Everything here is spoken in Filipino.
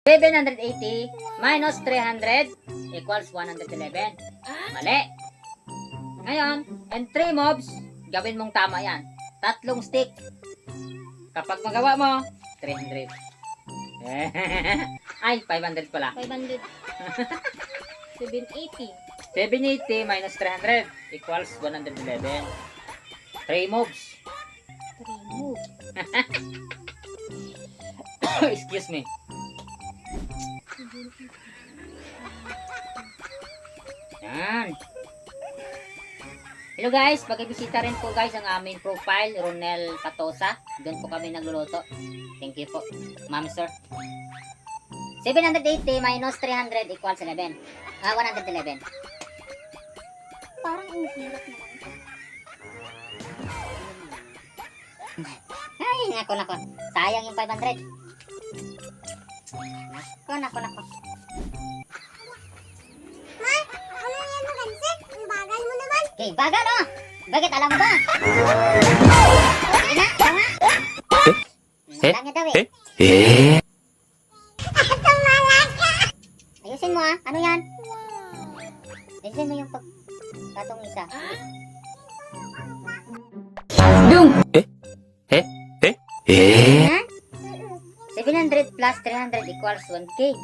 780 minus 300 equals 111. Mali. Ngayon, and 3 mobs, gawin mong tama yan. 3 stick. Kapag magawa mo, 300. Ay, 500 pala. 500. 780. 780 minus 300 equals 111. 3 moves. 3 move. Excuse me. Yan. Hello guys, pag-ibisita rin po guys ang aming profile, Ronel Patosa. Doon po kami nagluluto. Thank you po, ma'am sir. 780 minus 300 equals 111. Parang ang hirap naman. Ay, nako. Sayang yung 500. Nako. Ha? Ano yan mo, Gansek? Ang bagal mo naman. Okay, bagal oh. Bakit alam mo ba? Sige na, tama. Alam niya daw eh. Ayusin mo ah. Ano yan? Ayusin mo yung patong isa. Ha? 700 plus 300 equals 1K.